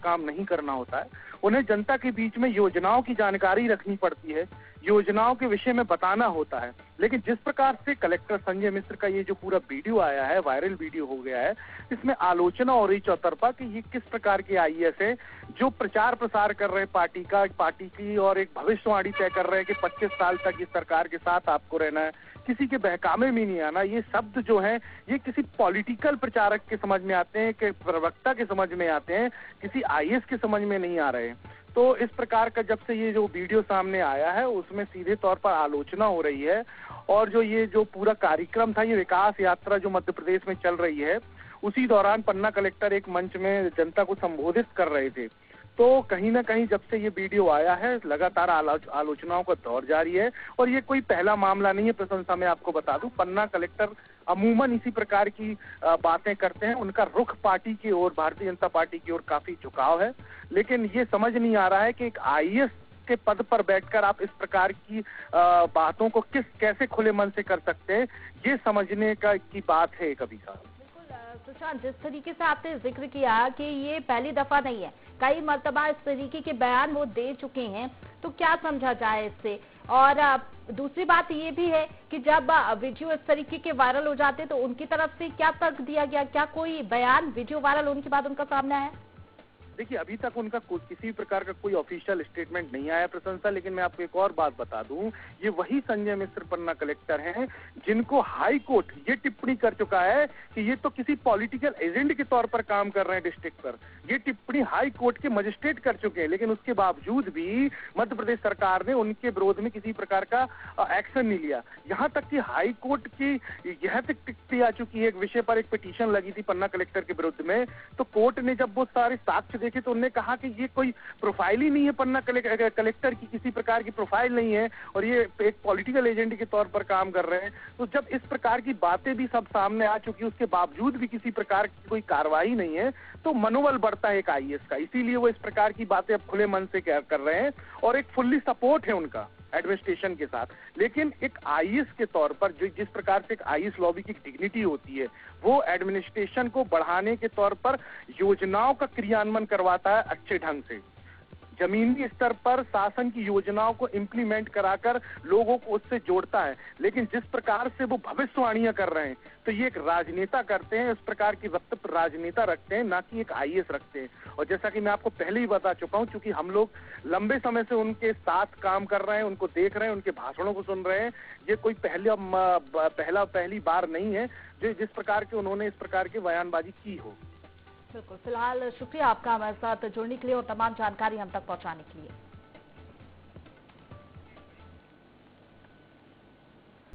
काम नहीं करना होता है। उन्हें जनता के बीच में योजनाओं की जानकारी रखनी पड़ती है, योजनाओं के विषय में बताना होता है। लेकिन जिस प्रकार से कलेक्टर संजय मिश्र का ये जो पूरा वीडियो आया है, वायरल वीडियो हो गया है, इसमें आलोचना हो रही चौतरफा कि ये किस प्रकार के आईएएस है जो प्रचार प्रसार कर रहे हैं पार्टी की, और एक भविष्यवाणी तय कर रहे हैं कि 25 साल तक इस सरकार के साथ आपको रहना है, किसी के बहकावे में नहीं आना। ये शब्द जो है ये किसी पॉलिटिकल प्रचारक के समझ में आते हैं, कि प्रवक्ता के समझ में आते हैं, किसी आईएएस के समझ में नहीं आ रहे हैं। तो इस प्रकार का जब से ये जो वीडियो सामने आया है उसमें सीधे तौर पर आलोचना हो रही है, और जो ये जो पूरा कार्यक्रम था, ये विकास यात्रा जो मध्य प्रदेश में चल रही है, उसी दौरान पन्ना कलेक्टर एक मंच में जनता को संबोधित कर रहे थे। तो कहीं ना कहीं जब से ये वीडियो आया है लगातार आलोचनाओं का दौर जारी है, और ये कोई पहला मामला नहीं है। प्रशंसा में आपको बता दूं, पन्ना कलेक्टर अमूमन इसी प्रकार की बातें करते हैं। उनका रुख पार्टी की ओर, भारतीय जनता पार्टी की ओर काफी झुकाव है, लेकिन ये समझ नहीं आ रहा है कि एक आईएएस के पद पर बैठकर आप इस प्रकार की बातों को कैसे खुले मन से कर सकते हैं, ये समझने की बात है कभी का। सुशांत, जिस तरीके से आपने जिक्र किया कि ये पहली दफा नहीं है, कई मर्तबा इस तरीके के बयान वो दे चुके हैं, तो क्या समझा जाए इससे? और दूसरी बात ये भी है कि जब वीडियो इस तरीके के वायरल हो जाते हैं तो उनकी तरफ से क्या तर्क दिया गया? क्या कोई बयान वीडियो वायरल होने के बाद उनका सामने आया? देखिए, अभी तक उनका किसी प्रकार का कोई ऑफिशियल स्टेटमेंट नहीं आया प्रशंसा। लेकिन मैं आपको एक और बात बता दूं, ये वही संजय मिश्र पन्ना कलेक्टर हैं जिनको हाई कोर्ट ये टिप्पणी कर चुका है कि ये तो किसी पॉलिटिकल एजेंट के तौर पर काम कर रहे हैं डिस्ट्रिक्ट पर। ये टिप्पणी हाई कोर्ट के मजिस्ट्रेट कर चुके हैं, लेकिन उसके बावजूद भी मध्य प्रदेश सरकार ने उनके विरोध में किसी प्रकार का एक्शन नहीं लिया। यहाँ तक कि हाई कोर्ट की यह तक टिप्पणी आ चुकी है, एक विषय पर एक पिटीशन लगी थी पन्ना कलेक्टर के विरुद्ध में, तो कोर्ट ने जब वो सारे साक्ष्य देखे तो उन्होंने कहा कि ये कोई प्रोफाइल ही नहीं है, पन्ना कलेक्टर की किसी प्रकार की प्रोफाइल नहीं है, और ये एक पॉलिटिकल एजेंट के तौर पर काम कर रहे हैं। तो जब इस प्रकार की बातें भी सब सामने आ चुकी, उसके बावजूद भी किसी प्रकार की कोई कार्रवाई नहीं है, तो मनोबल बढ़ता है एक आईएएस का। इसीलिए वो इस प्रकार की बातें अब खुले मन से कर रहे हैं, और एक फुल्ली सपोर्ट है उनका एडमिनिस्ट्रेशन के साथ। लेकिन एक आईएएस के तौर पर जो जिस प्रकार से एक आईएएस लॉबी की डिग्निटी होती है, वो एडमिनिस्ट्रेशन को बढ़ाने के तौर पर योजनाओं का क्रियान्वयन करवाता है अच्छे ढंग से, जमीनी स्तर पर शासन की योजनाओं को इम्प्लीमेंट कराकर लोगों को उससे जोड़ता है। लेकिन जिस प्रकार से वो भविष्यवाणियां कर रहे हैं, तो ये एक राजनेता करते हैं, इस प्रकार की वक्तव्य राजनेता रखते हैं, ना कि एक आईएएस रखते हैं। और जैसा कि मैं आपको पहले ही बता चुका हूं, क्योंकि हम लोग लंबे समय से उनके साथ काम कर रहे हैं, उनको देख रहे हैं, उनके भाषणों को सुन रहे हैं, ये कोई पहली बार नहीं है जो जिस प्रकार के उन्होंने इस प्रकार की बयानबाजी की हो। बिल्कुल। फिलहाल शुक्रिया आपका हमारे साथ जुड़ने के लिए और तमाम जानकारी हम तक पहुंचाने के लिए।